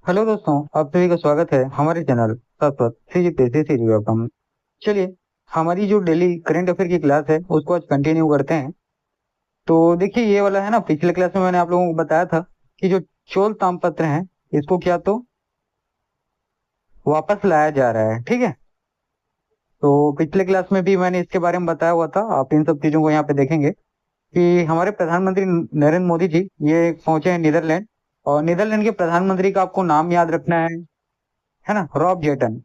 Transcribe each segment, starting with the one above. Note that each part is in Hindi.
हेलो दोस्तों, आप सभी का स्वागत है हमारे चैनल शाश्वत सीजीपीएससी सी रिव्यू में। चलिए, हमारी जो डेली करंट अफेयर की क्लास है उसको आज कंटिन्यू करते हैं। तो देखिए, ये वाला है ना, पिछले क्लास में मैंने आप लोगों को बताया था कि जो चोल ताम्रपत्र है इसको क्या तो वापस लाया जा रहा है। ठीक है, तो पिछले क्लास में भी मैंने इसके बारे में बताया हुआ था। आप इन सब चीजों को यहाँ पे देखेंगे कि हमारे प्रधानमंत्री नरेंद्र मोदी जी ये पहुंचे हैं नीदरलैंड। और नीदरलैंड के प्रधानमंत्री का आपको नाम याद रखना है ना, रॉब जेटन।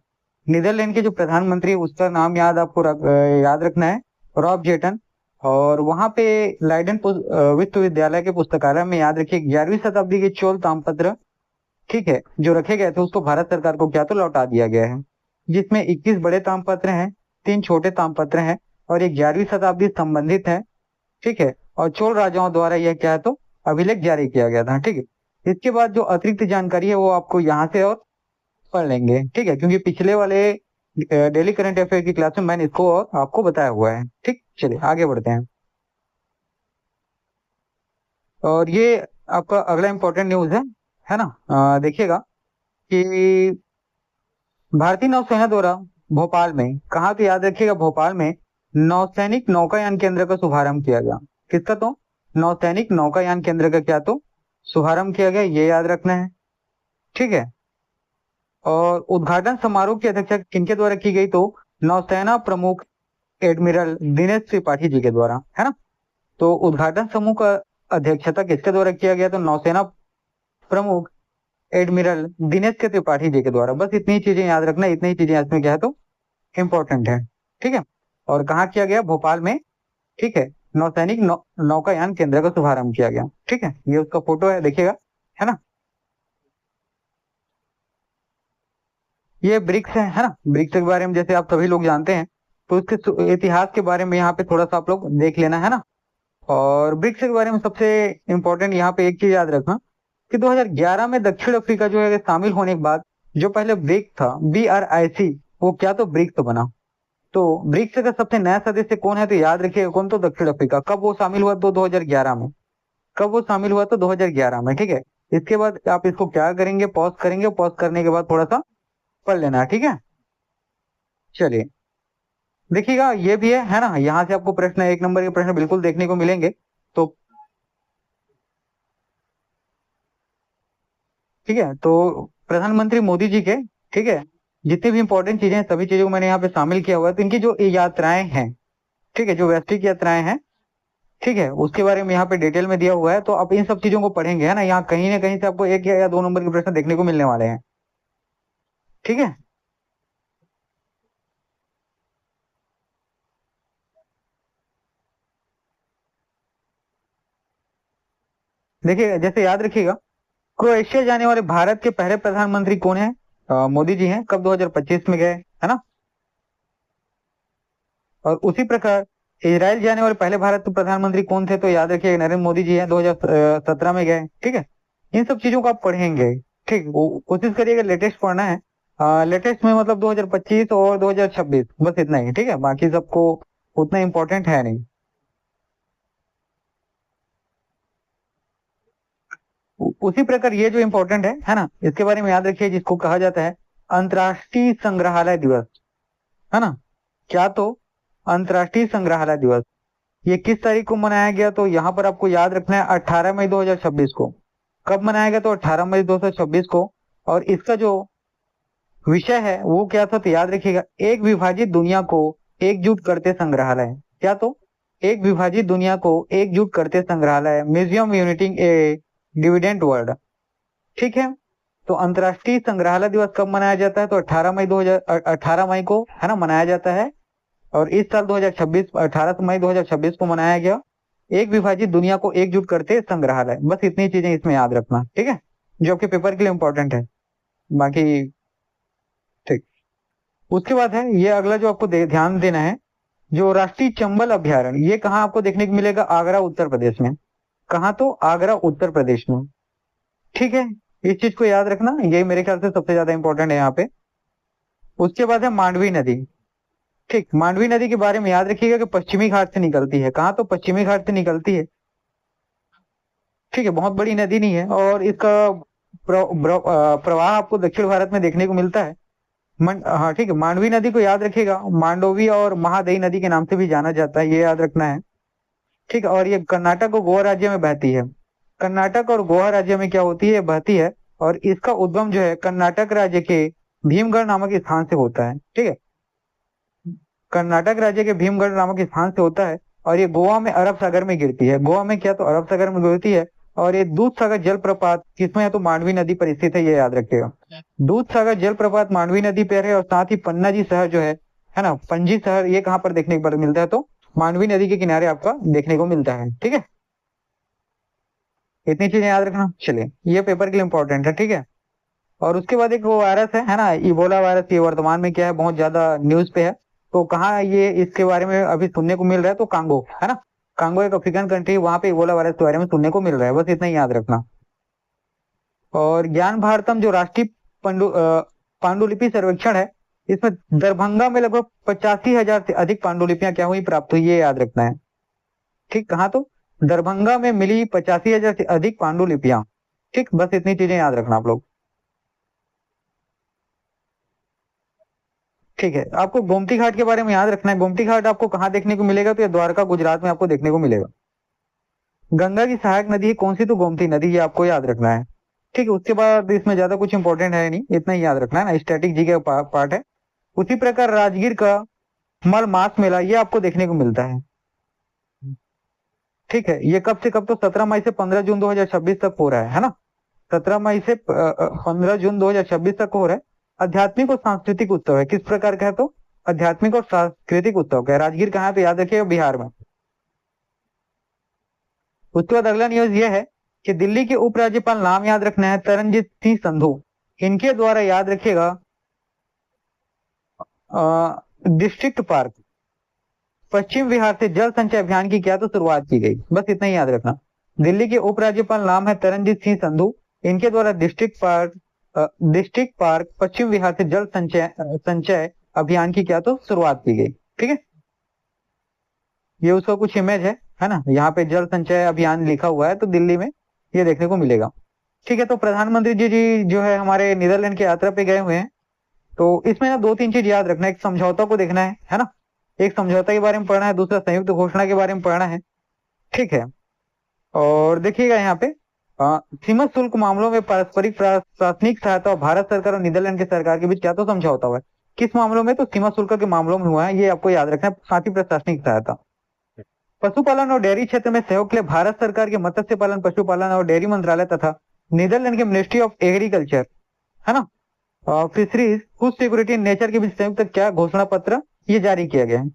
नीदरलैंड के जो प्रधानमंत्री है उसका नाम याद रखना है, रॉब जेटन। और वहां पे लाइडन विश्वविद्यालय के पुस्तकालय में याद रखिए 11वीं शताब्दी के चोल ताम्रपत्र, ठीक है, जो रखे गए थे उसको भारत सरकार को क्या तो लौटा दिया गया है। जिसमें 21 बड़े ताम्रपत्र हैं, 3 छोटे ताम्रपत्र हैं और एक 11वीं शताब्दी संबंधित है। ठीक है, और चोल राजाओं द्वारा यह क्या है तो अभिलेख जारी किया गया था। ठीक है, इसके बाद जो अतिरिक्त जानकारी है वो आपको यहाँ से और पढ़ लेंगे। ठीक है, क्योंकि पिछले वाले डेली करंट अफेयर की क्लास में मैंने इसको और आपको बताया हुआ है। ठीक, चलिए आगे बढ़ते हैं। और ये आपका अगला इंपॉर्टेंट न्यूज है ना। देखिएगा कि भारतीय नौसेना द्वारा भोपाल में, कहाँ पे याद रखिएगा, भोपाल में नौसैनिक नौकायान केंद्र का शुभारंभ किया गया। किसका तो नौसैनिक नौकायान केंद्र का क्या तो शुभारंभ किया गया, ये याद रखना है। ठीक है, और उद्घाटन समारोह की अध्यक्षता किनके द्वारा की गई तो नौसेना प्रमुख एडमिरल दिनेश त्रिपाठी जी के द्वारा, है ना। तो उद्घाटन समूह का अध्यक्षता किसके द्वारा किया गया तो नौसेना प्रमुख एडमिरल दिनेश के त्रिपाठी जी के द्वारा। बस इतनी चीजें याद रखना, इतनी चीजें इसमें क्या है तो इम्पोर्टेंट है। ठीक है, और कहाँ किया गया, भोपाल में। ठीक है, नौसैनिक नौकायान केंद्र का शुभारंभ किया गया। ठीक है, ये उसका फोटो है, देखिएगा, है ना। ये ब्रिक्स है ना। ब्रिक्स के बारे में जैसे आप सभी लोग जानते हैं, तो इसके इतिहास के बारे में यहाँ पे थोड़ा सा आप लोग देख लेना, है ना। और ब्रिक्स के बारे में सबसे इम्पोर्टेंट यहाँ पे एक चीज याद रखना कि 2011 में दक्षिण अफ्रीका जो है शामिल होने के बाद जो पहले ब्रिक था, BRIC, वो क्या तो ब्रिक्स बना। तो ब्रिक्स का सबसे नया सदस्य कौन है तो याद रखिएगा, कौन तो दक्षिण अफ्रीका। कब वो शामिल हुआ तो 2011 में। कब वो शामिल हुआ तो 2011 में। ठीक है, इसके बाद आप इसको क्या करेंगे, पॉज करेंगे, पॉज करने के बाद थोड़ा सा पढ़ लेना। ठीक है, चलिए देखिएगा, ये भी है ना। यहाँ से आपको प्रश्न, 1 नंबर के प्रश्न बिल्कुल देखने को मिलेंगे। तो ठीक है, तो प्रधानमंत्री मोदी जी के, ठीक है, जितनी भी इंपॉर्टेंट चीजें हैं सभी चीजों को मैंने यहाँ पे शामिल किया हुआ है। तो इनकी जो यात्राएं हैं, ठीक है, जो वैश्विक यात्राएं हैं, ठीक है, उसके बारे में यहाँ पे डिटेल में दिया हुआ है। तो आप इन सब चीजों को पढ़ेंगे, है ना। यहाँ कहीं ना कहीं से आपको 1 या 2 नंबर के प्रश्न देखने को मिलने वाले हैं। ठीक है, देखिए जैसे याद रखिएगा, क्रोएशिया जाने वाले भारत के पहले प्रधानमंत्री कौन है, मोदी जी हैं। कब, 2025 में गए, है ना। और उसी प्रकार इजराइल जाने वाले पहले भारत के प्रधानमंत्री कौन थे तो याद रखिए नरेंद्र मोदी जी हैं, 2017 में गए। ठीक है, इन सब चीजों को आप पढ़ेंगे। ठीक, कोशिश करिएगा लेटेस्ट पढ़ना है। लेटेस्ट में मतलब 2025 और 2026, बस इतना ही। ठीक है, बाकी सबको उतना इम्पोर्टेंट है नहीं। उसी प्रकार ये जो इम्पोर्टेंट है ना, इसके बारे में याद रखिए, जिसको कहा जाता है अंतर्राष्ट्रीय संग्रहालय दिवस, है ना। क्या तो अंतर्राष्ट्रीय संग्रहालय दिवस, ये किस तारीख को मनाया गया तो यहाँ पर आपको याद रखना है 18 मई 2026 को। कब मनाया गया तो 18 मई 2026 को। और इसका जो विषय है वो क्या था तो याद रखिएगा, एक विभाजित दुनिया को एकजुट करते संग्रहालय। क्या तो एक विभाजित दुनिया को एकजुट करते संग्रहालय, म्यूजियम यूनिटिंग ए डिविडेंट वर्ल्ड। ठीक है, तो अंतर्राष्ट्रीय संग्रहालय दिवस कब मनाया जाता है तो 18 मई को, है ना, मनाया जाता है। और इस साल 2026, 18 मई 2026 को मनाया गया एक विभाजित दुनिया को एकजुट करते संग्रहालय। बस इतनी चीजें इसमें याद रखना। ठीक है, जो आपके पेपर के लिए इंपॉर्टेंट है। बाकी ठीक, उसके बाद है ये अगला जो आपको ध्यान देना है, जो राष्ट्रीय चंबल अभ्यारण्य, ये कहाँ आपको देखने को मिलेगा, आगरा उत्तर प्रदेश में। कहाँ तो आगरा उत्तर प्रदेश में। ठीक है, इस चीज को याद रखना, ये मेरे ख्याल से सबसे ज्यादा इंपॉर्टेंट है यहाँ पे। उसके बाद है मांडवी नदी। ठीक, मांडवी नदी के बारे में याद रखिएगा कि पश्चिमी घाट से निकलती है। कहाँ तो पश्चिमी घाट से निकलती है। ठीक है, बहुत बड़ी नदी नहीं है और इसका प्रवाह आपको दक्षिण भारत में देखने को मिलता है। हाँ ठीक है, मांडवी नदी को याद रखिएगा, मांडोवी और महादयी नदी के नाम से भी जाना जाता है, ये याद रखना है। ठीक है, और ये कर्नाटक और गोवा राज्य में बहती है। कर्नाटक और गोवा राज्य में क्या होती है, बहती है, और इसका उद्गम जो है कर्नाटक राज्य के भीमगढ़ नामक स्थान से होता है। ठीक है, कर्नाटक राज्य के भीमगढ़ नामक स्थान से होता है, और ये गोवा में अरब सागर में गिरती है। गोवा में क्या, तो अरब सागर में गिरती है। और ये दूध सागर जलप्रपात किसमें है, तो मांडवी नदी पर स्थित है, ये याद रखिएगा। दूध सागर जलप्रपात मांडवी नदी पर है, और साथ ही पन्ना जी शहर जो है ना, पणजी शहर, ये कहाँ पर देखने को मिलता है, तो मांडवी नदी के किनारे आपका देखने को मिलता है। ठीक है, इतनी चीजें याद रखना। चलिए, ये पेपर के लिए इंपॉर्टेंट है। ठीक है, और उसके बाद एक वो वायरस है ना, इबोला वायरस, ये वर्तमान में क्या है, बहुत ज्यादा न्यूज पे है। तो कहाँ ये इसके बारे में अभी सुनने को मिल रहा है, तो कांगो है ना, कांगो एक अफ्रीकन कंट्री, वहां पे इबोला वायरस के बारे में सुनने को मिल रहा है, बस इतना ही याद रखना। और ज्ञान भारतम जो राष्ट्रीय पांडुलिपि सर्वेक्षण है, इसमें दरभंगा में लगभग 85,000 से अधिक पांडुलिपियां क्या हुई, प्राप्त हुई, ये याद रखना है। ठीक, कहाँ, तो दरभंगा में मिली 85,000 से अधिक पांडुलिपियां। ठीक, बस इतनी चीजें याद रखना आप लोग। ठीक है, आपको गोमती घाट के बारे में याद रखना है। गोमती घाट आपको कहाँ देखने को मिलेगा, तो ये द्वारका गुजरात में आपको देखने को मिलेगा। गंगा की सहायक नदी है कौन सी, तो गोमती नदी, ये आपको याद रखना है। ठीक है, उसके बाद इसमें ज्यादा कुछ इंपॉर्टेंट है नहीं, इतना ही याद रखना है ना, स्टैटिक जी का पार्ट है। उसी प्रकार राजगीर का मल मास मेला, ये आपको देखने को मिलता है। ठीक है, ये कब से कब, तो 17 मई से 15 जून 2026 तक हो रहा है ना। 17 मई से 15 जून 2026 तक हो रहा है। आध्यात्मिक और सांस्कृतिक उत्सव है, किस प्रकार का है, तो आध्यात्मिक और सांस्कृतिक उत्सव का है। राजगीर कहाँ है, तो याद रखिएगा, बिहार में। उसके बाद अगला न्यूज ये है कि दिल्ली के उपराज्यपाल, नाम याद रखना है, तरनजीत सिंह संधू, इनके द्वारा याद रखिएगा डिस्ट्रिक्ट पार्क पश्चिम बिहार से जल संचय अभियान की क्या, तो शुरुआत की गई, बस इतना ही याद रखना। दिल्ली के उपराज्यपाल नाम है तरनजीत सिंह संधू, इनके द्वारा डिस्ट्रिक्ट पार्क पश्चिम बिहार से जल संचय अभियान की क्या, तो शुरुआत की गई। ठीक है, ये उसका कुछ इमेज है ना, यहाँ पे जल संचय अभियान लिखा हुआ है, तो दिल्ली में ये देखने को मिलेगा। ठीक है, तो प्रधानमंत्री जी जो है हमारे नीदरलैंड की यात्रा पे गए हुए हैं। तो इसमें ना 2-3 चीज याद रखना है। एक समझौता को देखना है ना, एक समझौता के बारे में पढ़ना है, दूसरा संयुक्त घोषणा के बारे में पढ़ना है। ठीक है, और देखिएगा यहाँ पे सीमा शुल्क मामलों में पारस्परिक प्रशासनिक सहायता और भारत सरकार और नीदरलैंड की सरकार के बीच क्या, तो समझौता हुआ है। किस मामलों में, तो सीमा शुल्क के मामलों में हुआ है, ये आपको याद रखना है, साथ ही प्रशासनिक सहायता। पशुपालन और डेयरी क्षेत्र में सहयोग के लिए भारत सरकार के मत्स्य पालन, पशुपालन और डेयरी मंत्रालय तथा नीदरलैंड के मिनिस्ट्री ऑफ एग्रीकल्चर है ना, फिशरीज, फूड सिक्योरिटी, नेचर के बीच संयुक्त क्या, घोषणा पत्र ये जारी किया गया है।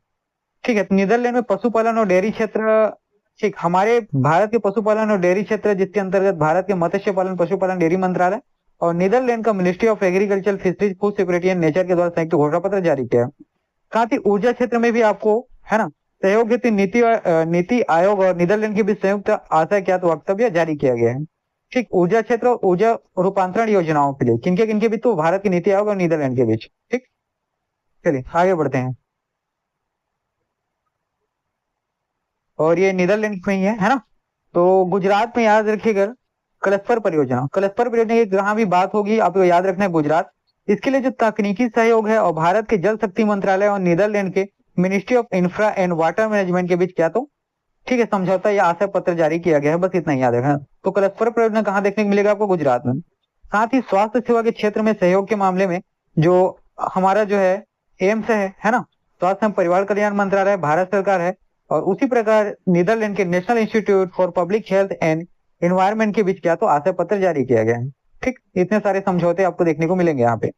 ठीक है, तो नीदरलैंड में पशुपालन और डेयरी क्षेत्र, ठीक, हमारे भारत के पशुपालन और डेयरी क्षेत्र जिसके अंतर्गत भारत के मत्स्य पालन, पशुपालन, डेयरी मंत्रालय और नीदरलैंड का ministry of agriculture, fisheries, food security and nature के द्वारा संयुक्त घोषणा पत्र जारी किया। साथ ही ऊर्जा क्षेत्र में भी आपको है ना सहयोग हेतु नीति आयोग और नीदरलैंड के बीच संयुक्त आशय क्या, तो वक्तव्य जारी किया गया है। ठीक, ऊर्जा क्षेत्र और ऊर्जा रूपांतरण योजनाओं के लिए किनके बीच, तो भारत की नीति आयोग और नीदरलैंड के बीच। ठीक, चलिए आगे बढ़ते हैं। और ये नीदरलैंड में ही है ना। तो गुजरात में याद रखिएगा कलस्पर परियोजना, कलस्पर परियोजना की जहां भी बात होगी आपको याद रखना है गुजरात। इसके लिए जो तकनीकी सहयोग है और भारत के जल शक्ति मंत्रालय और नीदरलैंड के ministry of infra and water management के बीच क्या, तो ठीक है समझौता या आशय पत्र जारी किया गया है, बस इतना ही याद रखना। तो कलस्पर परियोजना कहाँ देखने को मिलेगा आपको, गुजरात में। साथ ही स्वास्थ्य सेवा के क्षेत्र में सहयोग के मामले में जो हमारा जो है एम्स है ना, स्वास्थ्य एवं परिवार कल्याण मंत्रालय भारत सरकार है, और उसी प्रकार नीदरलैंड के national institute for public health and environment के बीच क्या, तो आशय पत्र जारी किया गया है। ठीक, इतने सारे समझौते आपको देखने को मिलेंगे यहाँ पे।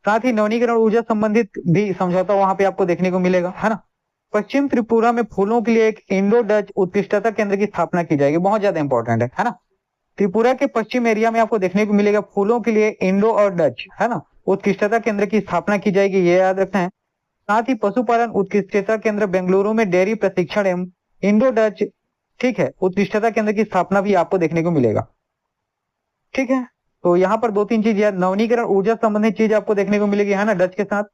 साथ ही नवीनीकरण ऊर्जा संबंधित भी समझौता वहां पे आपको देखने को मिलेगा है ना। पश्चिम त्रिपुरा में फूलों के लिए एक इंडो डच उत्कृष्टता केंद्र की स्थापना की जाएगी, बहुत ज्यादा इंपॉर्टेंट है ना। त्रिपुरा के पश्चिम एरिया में आपको देखने को मिलेगा फूलों के लिए इंडो और डच है ना उत्कृष्टता केंद्र की स्थापना की जाएगी, ये याद रखना है। साथ ही पशुपालन उत्कृष्टता केंद्र बेंगलुरु में डेयरी प्रशिक्षण एवं इंडो डच ठीक है उत्कृष्टता केंद्र की स्थापना भी आपको देखने को मिलेगा। ठीक है, तो यहाँ पर 2-3 चीज याद, नवीनीकरण ऊर्जा संबंधित चीज आपको देखने को मिलेगी है ना डच के साथ।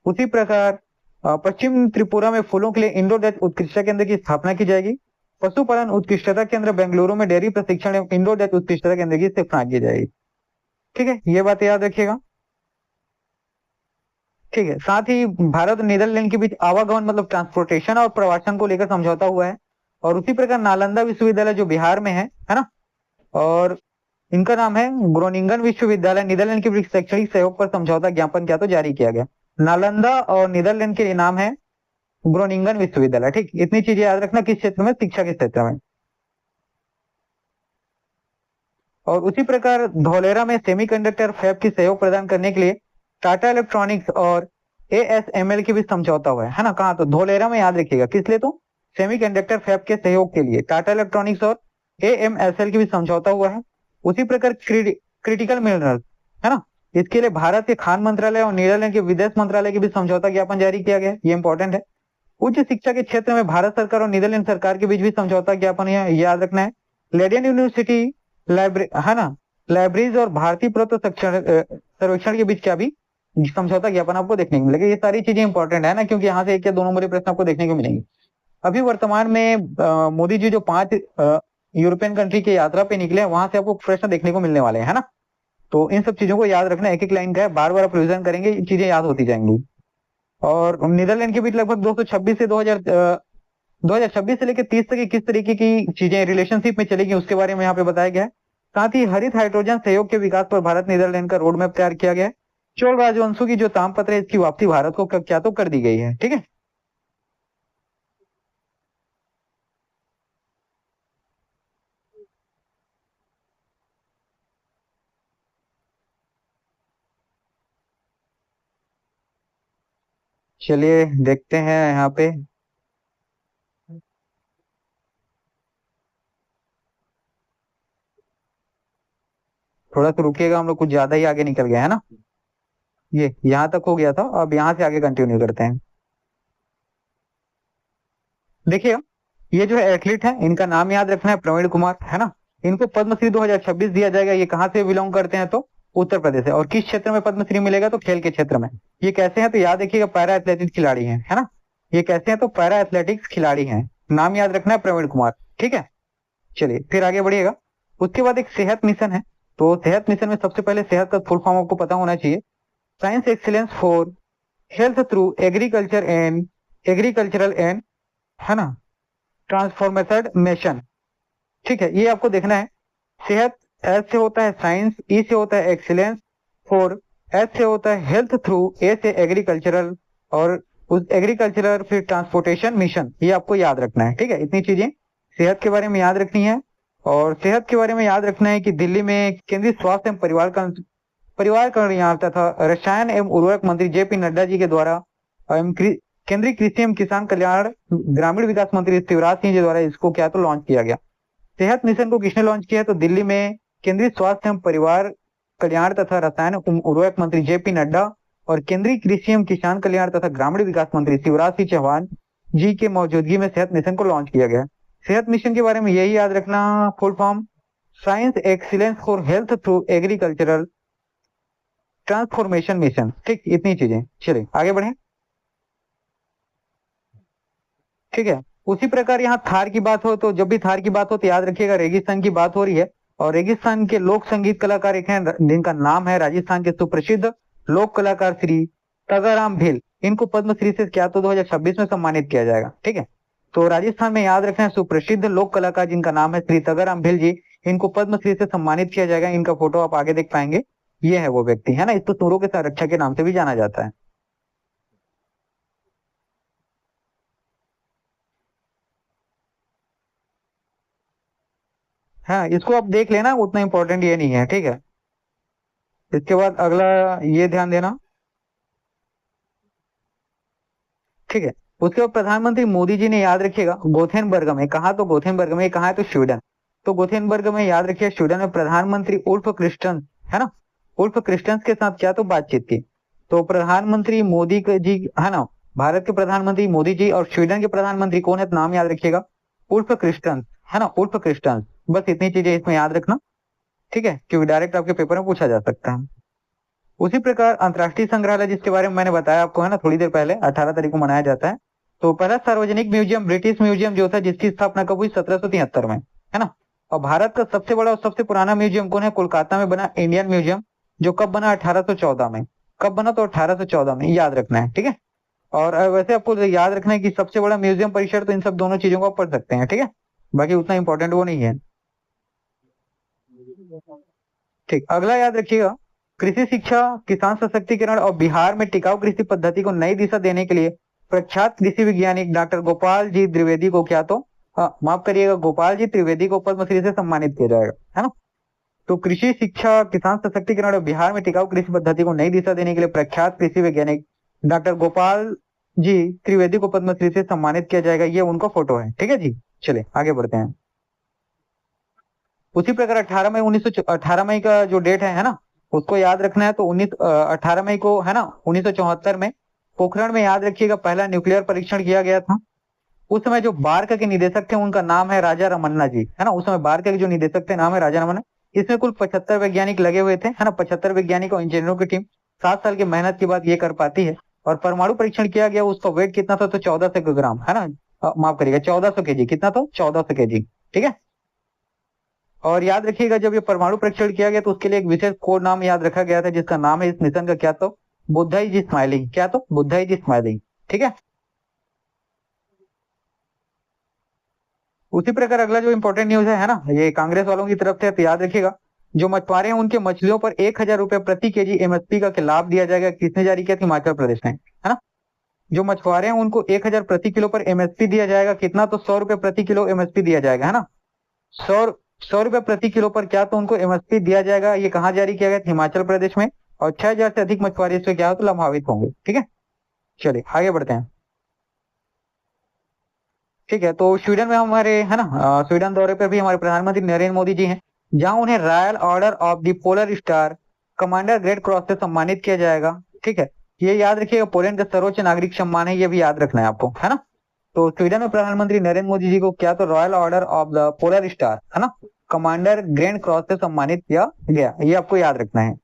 उसी प्रकार पश्चिम त्रिपुरा में फूलों के लिए इंडो डच उत्कृष्टता केंद्र की स्थापना की जाएगी। पशुपालन उत्कृष्टता केंद्र बेंगलुरु में डेयरी प्रशिक्षण एवं इंडोर डेयरी उत्कृष्टता केंद्र की स्थापना की जाएगी। ठीक है, ये बात याद रखिएगा। ठीक है, साथ ही भारत और नीदरलैंड के बीच आवागमन मतलब ट्रांसपोर्टेशन और प्रवासन को लेकर समझौता हुआ है। और उसी प्रकार नालंदा विश्वविद्यालय जो बिहार में है ना, और इनका नाम है ग्रोनिंगन विश्वविद्यालय, नीदरलैंड के बीच शैक्षणिक सहयोग पर समझौता ज्ञापन क्या तो जारी किया गया। नालंदा और नीदरलैंड के नाम है ग्रोनिंगन विश्वविद्यालय। ठीक, इतनी चीजें याद रखना, किस क्षेत्र में, शिक्षा के क्षेत्र में। और उसी प्रकार धौलेरा में सेमीकंडक्टर फैब की सहयोग प्रदान करने के लिए टाटा इलेक्ट्रॉनिक्स और एएसएमएल के बीच समझौता हुआ है ना। कहा तो धौलेरा में, याद रखिएगा, किस लिए, तो सेमीकंडक्टर फैब के सहयोग के लिए टाटा इलेक्ट्रॉनिक्स और एएमएसएल के बीच समझौता हुआ है। उसी प्रकार क्रिटिकल मिनरल्स है ना, इसके लिए भारत के खान मंत्रालय और नीदरलैंड के विदेश मंत्रालय के बीच समझौता ज्ञापन जारी किया गया, ये इंपॉर्टेंट है। उच्च शिक्षा के क्षेत्र में भारत सरकार और नीदरलैंड सरकार के बीच भी समझौता ज्ञापन याद रखना है। लेडियन यूनिवर्सिटी लाइब्रेरी है ना, लाइब्रेरीज और भारतीय पुरातत्व सर्वेक्षण के बीच क्या भी समझौता ज्ञापन आपको देखने को मिलेगा। ये सारी चीजें इंपॉर्टेंट है ना, क्योंकि यहाँ से एक या दो नंबर प्रश्न आपको देखने को मिलेंगे। अभी वर्तमान में मोदी जी जो 5 यूरोपियन कंट्री की यात्रा पे निकले, वहां से आपको प्रश्न देखने को मिलने वाले हैं, है ना। तो इन सब चीजों को याद रखना, एक एक लाइन का है, बार बार आप रिविजन करेंगे, ये चीजें याद होती जाएंगी। और नीदरलैंड के बीच लगभग 226 से 2026 से लेकर 30 तक किस तरीके की चीजें रिलेशनशिप में चलेगी, उसके बारे में यहाँ पे बताया गया है। साथ ही हरित हाइड्रोजन सहयोग के विकास पर भारत नीदरलैंड का रोड मैप तैयार किया गया है। चोल राजवंशों की जो तामपत्र है, इसकी वापसी भारत को क्या तो कर दी गई है। ठीक है, चलिए देखते हैं यहाँ पे। थोड़ा सा रुकिएगा, हम लोग कुछ ज्यादा ही आगे निकल गए है ना। ये यहाँ तक हो गया था, अब यहाँ से आगे कंटिन्यू करते हैं। देखिए, ये जो है एथलीट है, इनका नाम याद रखना है, प्रवीण कुमार, है ना। इनको पद्मश्री 2026 दिया जाएगा। ये कहाँ से बिलोंग करते हैं, तो उत्तर प्रदेश है। और किस क्षेत्र में पद्मश्री मिलेगा, तो खेल के क्षेत्र में। ये कैसे हैं, तो याद रखिएगा, पैरा एथलेटिक्स खिलाड़ी हैं, है ना। ये कैसे हैं, तो पैरा एथलेटिक्स खिलाड़ी हैं। नाम याद रखना है, प्रवीण कुमार। ठीक है, चलिए फिर आगे बढ़िएगा। उसके बाद एक सेहत मिशन है। तो सेहत मिशन में सबसे पहले सेहत का फुल फॉर्म आपको पता होना चाहिए, science excellence for health through agricultural and, है ना, ट्रांसफॉर्मेशन मिशन। ठीक है, ये आपको देखना है। सेहत, एस से होता है साइंस, ई से होता है एक्सीलेंस, फॉर, एस से होता है हेल्थ थ्रू, ए से एग्रीकल्चरल, और उस एग्रीकल्चरल फिर ट्रांसपोर्टेशन मिशन, ये आपको याद रखना है। ठीक है, इतनी चीजें सेहत के बारे में याद रखनी है। और सेहत के बारे में याद रखना है कि दिल्ली में केंद्रीय स्वास्थ्य एवं परिवार कल्याण तथा रसायन एवं उर्वरक मंत्री जेपी नड्डा जी के द्वारा केंद्रीय कृषि एवं किसान कल्याण ग्रामीण विकास मंत्री शिवराज सिंह जी द्वारा इसको क्या तो लॉन्च किया गया। सेहत मिशन को किसने लॉन्च किया, तो दिल्ली में केंद्रीय स्वास्थ्य एवं परिवार कल्याण तथा रसायन एवं उर्वरक मंत्री जेपी नड्डा और केंद्रीय कृषि एवं किसान कल्याण तथा ग्रामीण विकास मंत्री शिवराज सिंह चौहान जी के मौजूदगी में सेहत मिशन को लॉन्च किया गया। सेहत मिशन के बारे में यही याद रखना, full form science excellence for health through agricultural transformation mission. ठीक, इतनी चीजें। चलिए आगे बढ़े। ठीक है, उसी प्रकार यहाँ थार की बात हो, तो जब भी थार की बात हो तो याद रखिएगा रेगिस्तान की बात हो रही है। और रेगिस्तान के लोक संगीत कलाकार एक हैं, जिनका नाम है राजस्थान के सुप्रसिद्ध लोक कलाकार श्री तगाराम भील। इनको पद्मश्री से क्या तो 2026 में सम्मानित किया जाएगा। ठीक है, तो राजस्थान में याद रखना है, सुप्रसिद्ध लोक कलाकार जिनका नाम है श्री तगाराम भील जी, इनको पद्मश्री से सम्मानित किया जाएगा। इनका फोटो आप आगे देख पाएंगे, ये है वो व्यक्ति, है ना। इसको सूरों के संरक्षक के नाम से भी जाना जाता है। हाँ, इसको आप देख लेना, उतना इंपॉर्टेंट ये नहीं है। ठीक है, इसके बाद अगला ये ध्यान देना। ठीक है, उसके बाद प्रधानमंत्री मोदी जी ने, याद रखिएगा, गोथेनबर्ग में, कहा तो गोथेनबर्ग में, कहा है तो स्वीडन। तो गोथेनबर्ग में याद रखिए, स्वीडन में प्रधानमंत्री उल्फ क्रिस्टन, है ना, उल्फ क्रिस्टन के साथ क्या तो बातचीत की। तो प्रधानमंत्री मोदी जी, है ना, भारत के प्रधानमंत्री मोदी जी और स्वीडन के प्रधानमंत्री कौन है, तो नाम याद रखिएगा, उल्फ क्रिस्टन, है ना, उल्फ क्रिस्टन। बस इतनी चीजें इसमें याद रखना। ठीक है, क्योंकि डायरेक्ट आपके पेपर में पूछा जा सकता है। उसी प्रकार अंतर्राष्ट्रीय संग्रहालय, जिसके बारे में मैंने बताया आपको, है ना, थोड़ी देर पहले, 18 तारीख को मनाया जाता है। तो पहला सार्वजनिक म्यूजियम ब्रिटिश म्यूजियम जो था, जिसकी स्थापना कब हुई? 1773 में, है ना। और भारत का सबसे बड़ा और सबसे पुराना म्यूजियम कौन है? कोलकाता में बना इंडियन म्यूजियम, जो कब बना? 1814 में। कब बना? तो 1814 में, याद रखना है, ठीक है। और वैसे आपको याद रखना है कि सबसे बड़ा म्यूजियम परिसर, तो इन सब दोनों चीजों को आप पढ़ सकते हैं, ठीक है। बाकी उतना इंपॉर्टेंट वो नहीं है। ठीक, अगला याद रखिएगा, कृषि शिक्षा, किसान सशक्तिकरण और बिहार में टिकाऊ कृषि पद्धति को नई दिशा देने के लिए प्रख्यात कृषि वैज्ञानिक डॉक्टर गोपाल जी द्विवेदी को क्या तो माफ करिएगा, गोपाल जी त्रिवेदी को पद्मश्री से सम्मानित किया जाएगा, है ना। तो कृषि शिक्षा, किसान सशक्तिकरण और बिहार में टिकाऊ कृषि पद्धति को नई दिशा देने के लिए प्रख्यात कृषि वैज्ञानिक डॉक्टर गोपाल जी त्रिवेदी को पद्मश्री से सम्मानित किया जाएगा। ये उनका फोटो है, ठीक है जी। चलिए आगे बढ़ते हैं। उसी प्रकार 18 मई का जो डेट है ना, उसको याद रखना है। तो 18 मई को, है ना, 1974 में पोखरण में, याद रखिएगा, पहला न्यूक्लियर परीक्षण किया गया था। उस समय जो बार्क के निदेशक थे उनका नाम है राजा रमन्ना जी, है ना। उस समय बार्क के जो निदेशक थे नाम है राजा रमन्ना। इसमें कुल 75 वैज्ञानिक लगे हुए थे, है ना। 75 वैज्ञानिक और इंजीनियरों की टीम 7 साल की मेहनत के बाद ये कर पाती है। और परमाणु परीक्षण किया गया, उसका वेट कितना था? तो 1400 ग्राम, है ना। माफ करिएगा, 1400 केजी। कितना था? 1400 केजी, ठीक है। और याद रखिएगा, जब ये परमाणु परीक्षण किया गया तो उसके लिए एक विशेष कोड नाम याद रखा गया था, जिसका नाम है इस मिशन का क्या? तो बुद्धाई जी स्माइलिंग। क्या? तो बुद्धाई जी स्माइलिंग, ठीक है। उसी प्रकार अगला जो इंपॉर्टेंट न्यूज है ना, ये कांग्रेस वालों की तरफ से, तो याद रखिएगा, जो मछुआरे हैं उनके मछलियों पर 1000 रुपए प्रति केजी एमएसपी का लाभ दिया जाएगा। किसने जारी किया? हिमाचल प्रदेश ने, है ना। जो मछुआरे हैं उनको 1000 प्रति किलो पर एमएसपी दिया जाएगा। कितना? तो 100 रुपए प्रति किलो एमएसपी दिया जाएगा, है ना। 100 रुपए प्रति किलो पर क्या तो उनको एमएसपी दिया जाएगा। ये कहाँ जारी किया गया? हिमाचल प्रदेश में। और 6000 से अधिक मछुआरे इससे क्या हो तो लाभान्वित होंगे, ठीक है। चलिए आगे बढ़ते हैं। ठीक है, तो स्वीडन में हमारे, है ना, स्वीडन दौरे पर भी हमारे प्रधानमंत्री नरेंद्र मोदी जी हैं, जहां उन्हें royal order of the polar star commander great cross से सम्मानित किया जाएगा, ठीक है। ये याद रखिएगा, पोलैंड का सर्वोच्च नागरिक सम्मान है, ये भी याद रखना है आपको, है ना। तो स्वीडन में प्रधानमंत्री नरेंद्र मोदी जी को क्या तो royal order of the polar star, है ना, कमांडर ग्रैंड क्रॉस से सम्मानित किया गया, ये आपको याद रखना है,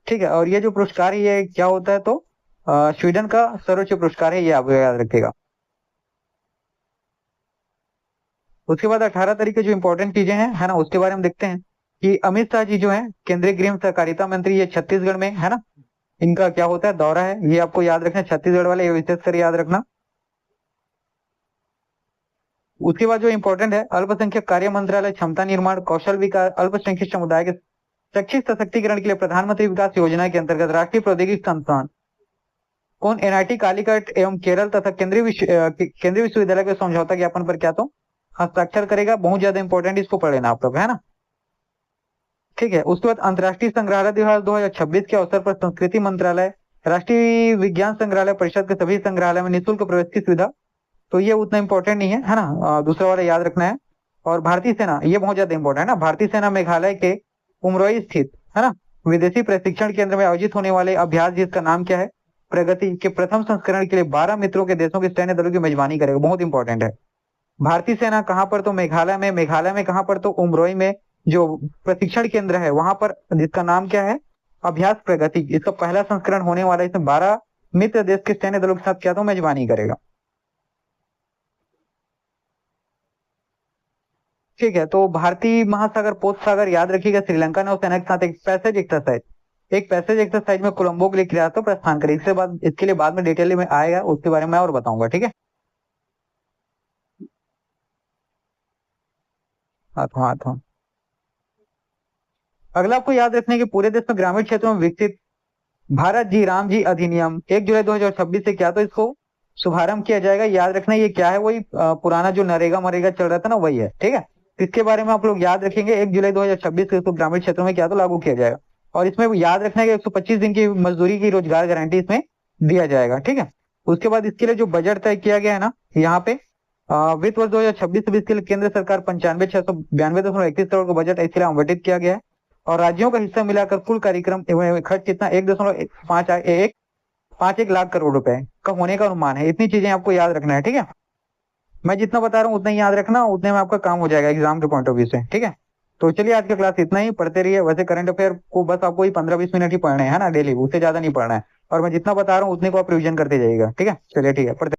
ठीक है। और ये जो पुरस्कार है ये क्या होता है? तो स्वीडन का सर्वोच्च पुरस्कार है, ये आपको याद रखेगा। उसके बाद 18 तारीख के जो इंपॉर्टेंट चीजें हैं, है ना, उसके बारे में देखते हैं कि अमित शाह जी जो है केंद्रीय गृह एवं सहकारिता मंत्री, ये छत्तीसगढ़ में, है ना, इनका क्या होता है? दौरा है, ये आपको याद रखना है। छत्तीसगढ़ वाले ये विशेष कर याद रखना। उसके बाद जो इंपॉर्टेंट है, अल्पसंख्यक कार्य मंत्रालय क्षमता निर्माण कौशल विकास अल्पसंख्यक समुदाय के शैक्षिक सशक्तिकरण के लिए प्रधानमंत्री विकास योजना के अंतर्गत राष्ट्रीय प्रौद्योगिकी संस्थान कौन एनआईटी कालीकट एवं केरल तथा केंद्रीय विश्वविद्यालय के समझौता ज्ञापन पर क्या तो हस्ताक्षर करेगा। बहुत ज्यादा इंपॉर्टेंट, इसको पढ़ लेना आप लोग, है ना। ठीक है, उसके बाद अंतर्राष्ट्रीय संग्रहालय दिवस 2026 के अवसर पर संस्कृति मंत्रालय राष्ट्रीय विज्ञान संग्रहालय परिषद के सभी संग्रहालय में निःशुल्क प्रवेश की सुविधा। तो ये उतना इंपॉर्टेंट नहीं है ना। दूसरा वाला याद रखना है। और भारतीय सेना, ये बहुत ज्यादा इंपॉर्टेंट है ना। भारतीय सेना मेघालय के उमरोई स्थित, है ना, विदेशी प्रशिक्षण केंद्र में आयोजित होने वाले अभ्यास, जिसका नाम क्या है? प्रगति, के प्रथम संस्करण के लिए 12 मित्रों के देशों के सैन्य दलों की मेजबानी करेगा। बहुत इंपॉर्टेंट है। भारतीय सेना कहाँ पर? तो मेघालय में। मेघालय में कहाँ पर? तो उमरोई में जो प्रशिक्षण केंद्र है वहां पर, जिसका नाम क्या है? अभ्यास प्रगति। इसका पहला संस्करण होने वाला है। इसमें 12 मित्र देश के सैन्य दलों के साथ क्या तो मेजबानी करेगा। ठीक है, तो भारतीय महासागर पोत सागर याद रखिएगा, श्रीलंका नौसेना के साथ एक पैसेज एक्सरसाइज में कोलंबो के लिए किया तो प्रस्थान करें। इसके बाद, इसके लिए बाद में डिटेल में आएगा, उसके बारे में और बताऊंगा, ठीक है। हाँ। अगला आपको याद रखने की, पूरे देश में ग्रामीण क्षेत्रों में विकसित भारत जी राम जी अधिनियम 1 जुलाई 2026 से क्या तो इसको शुभारंभ किया जाएगा। याद रखना ये क्या है? वही पुराना जो नरेगा मरेगा चल रहा था ना, वही है, ठीक है। इसके बारे में आप लोग याद रखेंगे। 1 जुलाई 2026 से इसको ग्रामीण क्षेत्रों में क्या तो लागू किया जाएगा। और इसमें याद रखना है कि 125 दिन की मजदूरी की रोजगार गारंटी इसमें दिया जाएगा, ठीक है। उसके बाद इसके लिए जो बजट तय किया गया है ना, यहाँ पे वित्त वर्ष 2026-26 के लिए केंद्र सरकार 95,692.31 करोड़ का बजट इसके लिए आवंटित किया गया है। और राज्यों का हिस्सा मिलाकर कुल कार्यक्रम एवं खर्च कितना? 1.51 लाख करोड़ रुपए का होने का अनुमान है। इतनी चीजें आपको याद रखना है, ठीक है। मैं जितना बता रहा हूँ उतना ही याद रखना, उतने में आपका काम हो जाएगा एग्जाम के पॉइंट ऑफ व्यू से, ठीक है। तो चलिए आज का क्लास इतना ही, पढ़ते रहिए। वैसे करंट अफेयर को बस आपको ही 15-20 मिनट ही पढ़ने हैं ना डेली, उससे ज्यादा नहीं पढ़ना है। और मैं जितना बता रहा हूँ उतने को आप रिविजन करते जाइएगा। ठीक है, चलिए ठीक है, पढ़ते